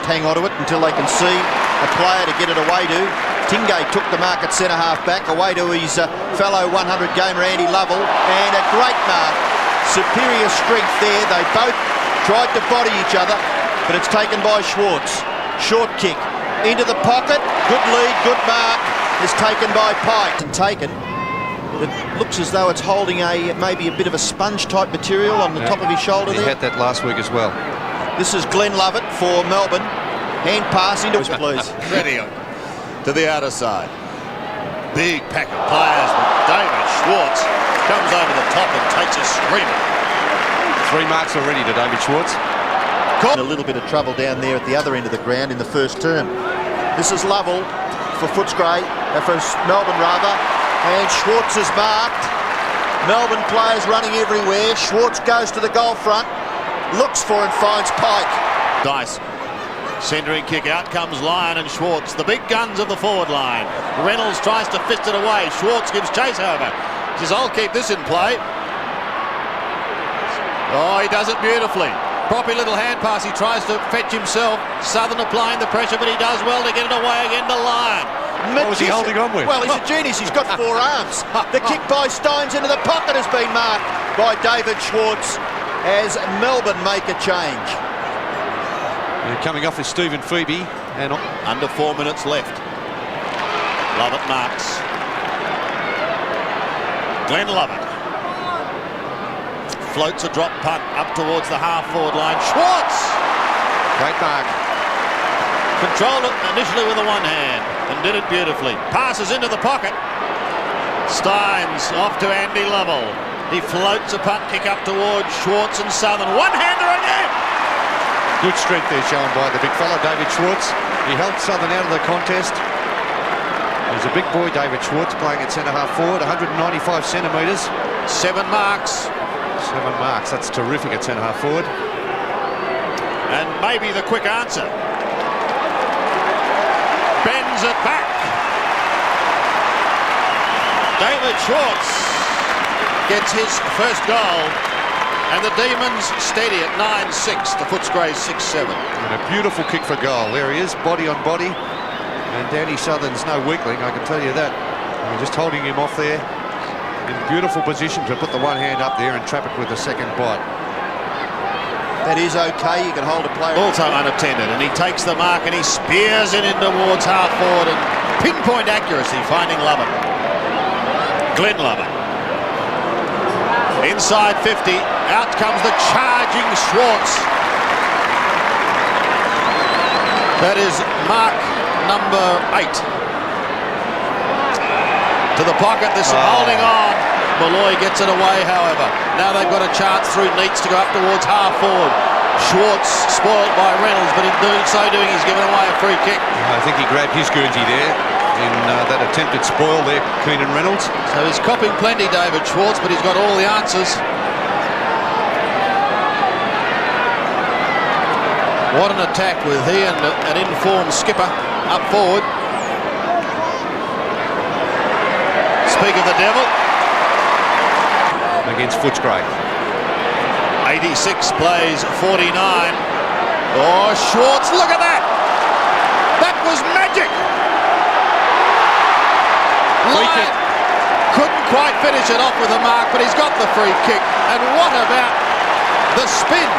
hang on to it until they can see a player to get it away to. Tingay took the mark at centre-half back, away to his fellow 100-gamer Andy Lovell, and a great mark. Superior strength there. They both tried to body each other, but it's taken by Schwartz. Short kick into the pocket. Good lead, good mark. Is taken by Pike. And taken. It looks as though it's holding maybe a bit of a sponge-type material on the top of his shoulder there. He had that last week as well. This is Glenn Lovett for Melbourne. Hand pass into his please. Ready to the outer side. Big pack of players, but David Schwartz comes over the top and takes a screamer. 3 marks already to David Schwartz. A little bit of trouble down there at the other end of the ground in the first term. This is Lovell for Footscray, for Melbourne rather, and Schwartz is marked. Melbourne players running everywhere. Schwartz goes to the goal front, looks for and finds Pike. Dice. Centering kick, out comes Lyon and Schwartz, the big guns of the forward line. Reynolds tries to fist it away. Schwartz gives chase over. He says, I'll keep this in play. Oh, he does it beautifully. Proper little hand pass. He tries to fetch himself. Southern applying the pressure, but he does well to get it away again to Lyon. What was he holding on with? Well, he's a genius. He's got 4 arms. The kick by Stones into the pocket has been marked by David Schwartz as Melbourne make a change. Coming off is Stephen Phoebe, and under 4 minutes left. Lovett marks. Glenn Lovett floats a drop punt up towards the half-forward line. Schwartz! great mark. Controlled it initially with the one hand and did it beautifully. Passes into the pocket. Steins off to Andy Lovell. He floats a punt kick up towards Schwartz and Southern. One-hander again! Good strength there shown by the big fella, David Schwartz. He held Southern out of the contest. He's a big boy, David Schwartz, playing at centre-half forward, 195 centimetres. 7 marks. 7 marks, that's terrific at centre-half forward. And maybe the quick answer. Bends it back. David Schwartz gets his first goal. And the Demons steady at 9-6 to Footscray 6-7. And a beautiful kick for goal. There he is, body on body. And Danny Southern's no weakling, I can tell you that. And just holding him off there in beautiful position to put the one hand up there and trap it with the second bite. That is okay, you can hold a player. Also unattended, and he takes the mark and he spears it in towards half forward and pinpoint accuracy, finding Lovett. Glenn Lovett. Inside 50, out comes the charging Schwartz. That is mark number 8. To the pocket, this holding on. Malloy gets it away, however. Now they've got a chance through Neats to go up towards half forward. Schwartz spoiled by Reynolds, but in so doing he's given away a free kick. I think he grabbed his Guernsey there in that attempted spoil there, Keenan Reynolds. So he's copping plenty, David Schwartz, but he's got all the answers. What an attack with he and an informed skipper up forward. Speak of the devil. Against Footscray. 86 plays 49. Oh, Schwartz, look at that! That was magic! Lyon couldn't quite finish it off with a mark, but he's got the free kick. And what about the spin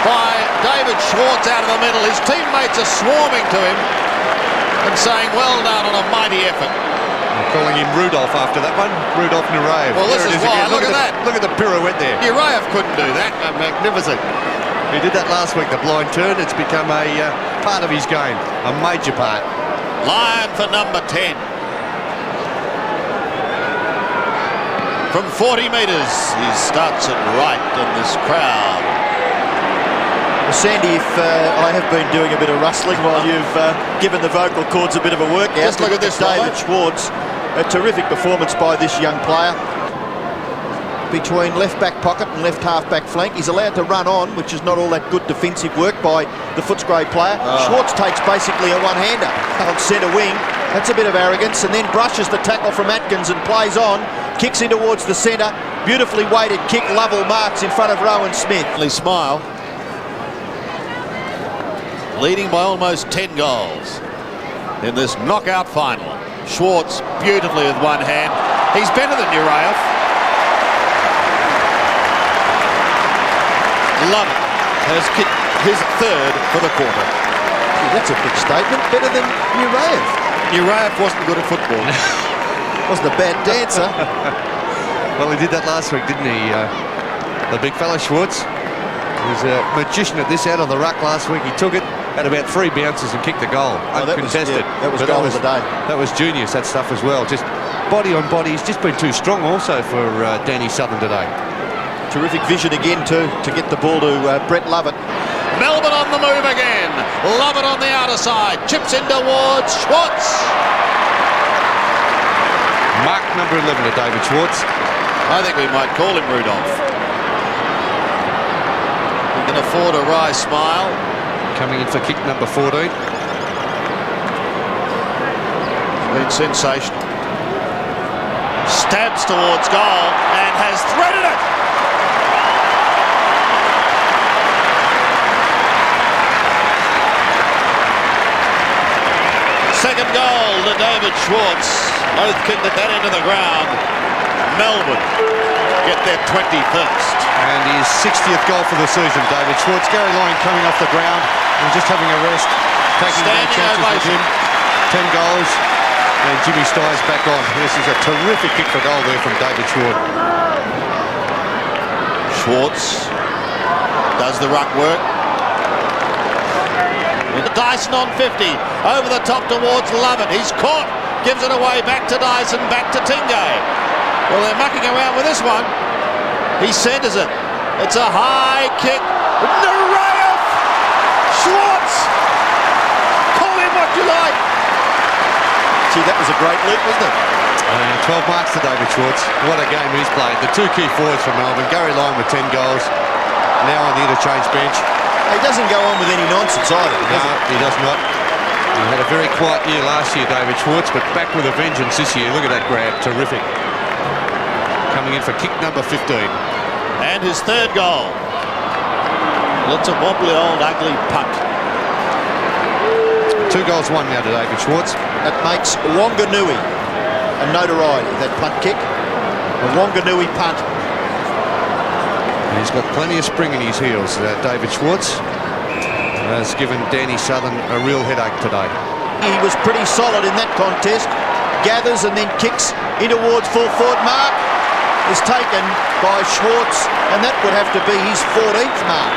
by David Schwartz out of the middle? His teammates are swarming to him and saying, well done on a mighty effort. I'm calling him Rudolph after that one. Rudolph Nureyev. Well, this is why. Look at that. Look at the pirouette there. Nureyev couldn't do that. Magnificent. He did that last week, the blind turn. It's become a part of his game, a major part. Lyon for number 10. From 40 metres, he starts it right in this crowd. Well, Sandy, if I have been doing a bit of rustling while you've given the vocal cords a bit of a workout. Just look at this, David Schwartz. A terrific performance by this young player. Between left back pocket and left half back flank, he's allowed to run on, which is not all that good defensive work by the Footscray player. Schwartz takes basically a one-hander on centre wing. That's a bit of arrogance, and then brushes the tackle from Atkins and plays on, kicks in towards the centre. Beautifully weighted kick, Lovell marks in front of Rowan Smith. Smile. leading by almost 10 goals in this knockout final. Schwartz beautifully with one hand. He's better than Uraev. Lovett has kicked his third for the quarter. Gee, that's a big statement. Better than Uraev. Uraev wasn't good at football. Wasn't a bad dancer. Well, he did that last week, didn't he? The big fella, Schwartz. He was a magician at this out of the ruck last week. He took it, had about 3 bounces and kicked the goal. Oh, uncontested. that was goal of the day. That was genius, that stuff as well. Just body on body. He's just been too strong also for Danny Southern today. Terrific vision again too to get the ball to Brett Lovett. Melbourne on the move again. Lovett on the outer side. Chips in towards Schwartz. Mark number 11 to David Schwartz. I think we might call him Rudolph. We can afford a wry smile. Coming in for kick number 14. Been sensational. Stabs towards goal and has threaded it. Second goal to David Schwartz. Both kicked at that end of the ground. Melbourne get their 21st. And his 60th goal for the season, David Schwartz. Gary Lyon coming off the ground and just having a rest. Taking no Standing chances with ovation. him. 10 goals. And Jimmy Styres back on. This is a terrific kick for goal there from David Schwartz. Schwartz does the ruck work. Dyson on 50, over the top towards Lovett. He's caught, gives it away back to Dyson, back to Tingay. Well, they're mucking around with this one. He centres it. It's a high kick. Nureyev! Schwartz! Call him what you like. Gee, that was a great leap, wasn't it? 12 marks to David Schwartz. What a game he's played. The 2 key forwards for Melbourne. Gary Lyon with 10 goals. Now on the interchange bench. He doesn't go on with any nonsense either. No, he does not. He had a very quiet year last year, David Schwartz, but back with a vengeance this year. Look at that grab. Terrific. Coming in for kick number 15. And his third goal. Lots of wobbly old ugly punt. 2 goals, 1 now to David Schwartz. That makes Wanganui a notoriety, that punt kick. The Wanganui punt. He's got plenty of spring in his heels, David Schwartz. Has given Danny Southern a real headache today. He was pretty solid in that contest. Gathers and then kicks in towards full forward mark. Is taken by Schwartz, and that would have to be his 14th mark.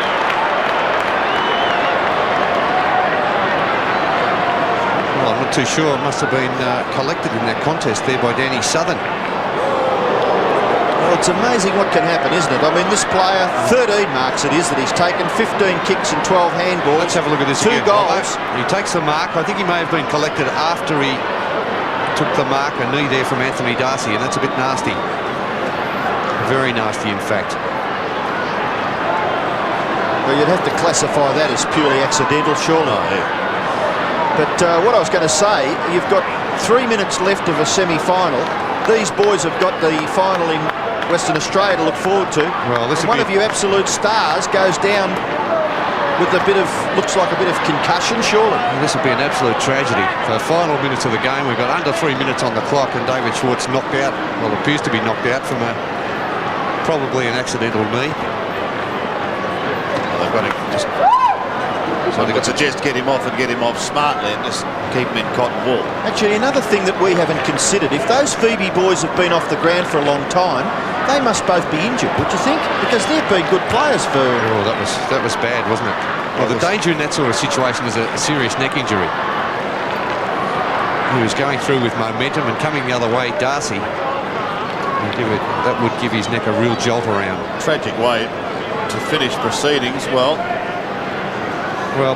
Well, I'm not too sure. It must have been collected in that contest there by Danny Southern. Well, it's amazing what can happen, isn't it? I mean, this player, 13 marks it is that he's taken, 15 kicks and 12 handballs. Let's have a look at this 2 again. goals. He takes the mark. I think he may have been collected after he took the mark, a knee there from Anthony Darcy, and that's a bit nasty. Very nasty, in fact. Well, you'd have to classify that as purely accidental, surely. Oh, yeah. But what I was going to say, you've got 3 minutes left of a semi-final. These boys have got the final in Western Australia to look forward to. Well, this and one of your absolute stars goes down with a bit of, looks like a bit of concussion, surely. This would be an absolute tragedy. For the final minutes of the game, we've got under 3 minutes on the clock, and David Schwartz knocked out, well, appears to be knocked out from probably an accidental knee. They've got to just... So I would suggest get him off and get him off smartly and just keep him in cotton wool. Actually, another thing that we haven't considered, if those Phoebe boys have been off the ground for a long time, they must both be injured, would you think? Because they've been good players for... Oh, that was bad, wasn't it? Well, the danger in that sort of situation is a serious neck injury. He was going through with momentum and coming the other way, Darcy. That would give his neck a real jolt around. Tragic way to finish proceedings. Well,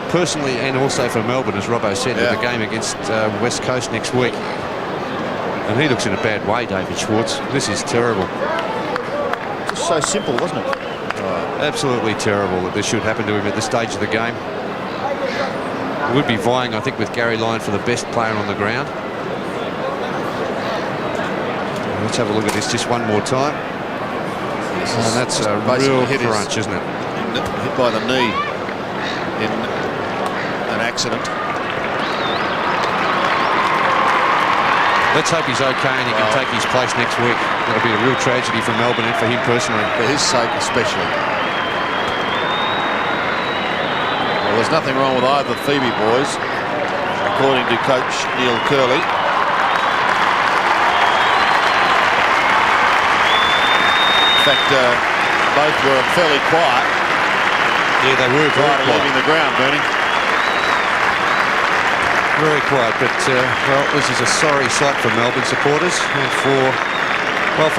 personally and also for Melbourne, as Robbo said, with the game against West Coast next week. And he looks in a bad way, David Schwartz. This is terrible. Just so simple, wasn't it? Absolutely terrible that this should happen to him at this stage of the game. He would be vying, I think, with Gary Lyon for the best player on the ground. Let's have a look at this just one more time. And that's a real crunch, isn't it? Hit by the knee in an an accident. Let's hope he's okay and he can take his place next week. That'll be a real tragedy for Melbourne and for him personally. For his sake especially. Well, there's nothing wrong with either Phoebe boys, according to coach Neil Curley. In fact, both were fairly quiet. Yeah, they were very quiet. Leaving the ground, Bernie. Very quiet, but well, this is a sorry sight for Melbourne supporters and for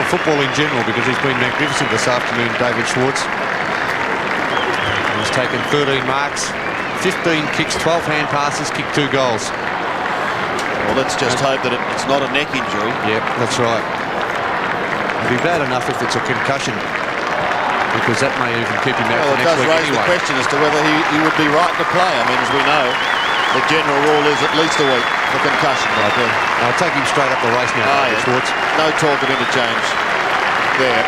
football in general, because he's been magnificent this afternoon, David Schwartz. He's taken 13 marks, 15 kicks, 12 hand passes, kicked 2 goals. Well, let's just hope that it's not a neck injury. Yep, that's right. It'd be bad enough if it's a concussion, because that may even keep him out for next week raise anyway. The question as to whether he would be right to play. I mean, as we know, the general rule is at least a week for concussion. I'll take him straight up the race now, David Schwartz. No talk of interchange there.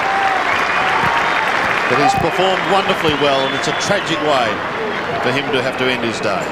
But he's performed wonderfully well, and it's a tragic way for him to have to end his day.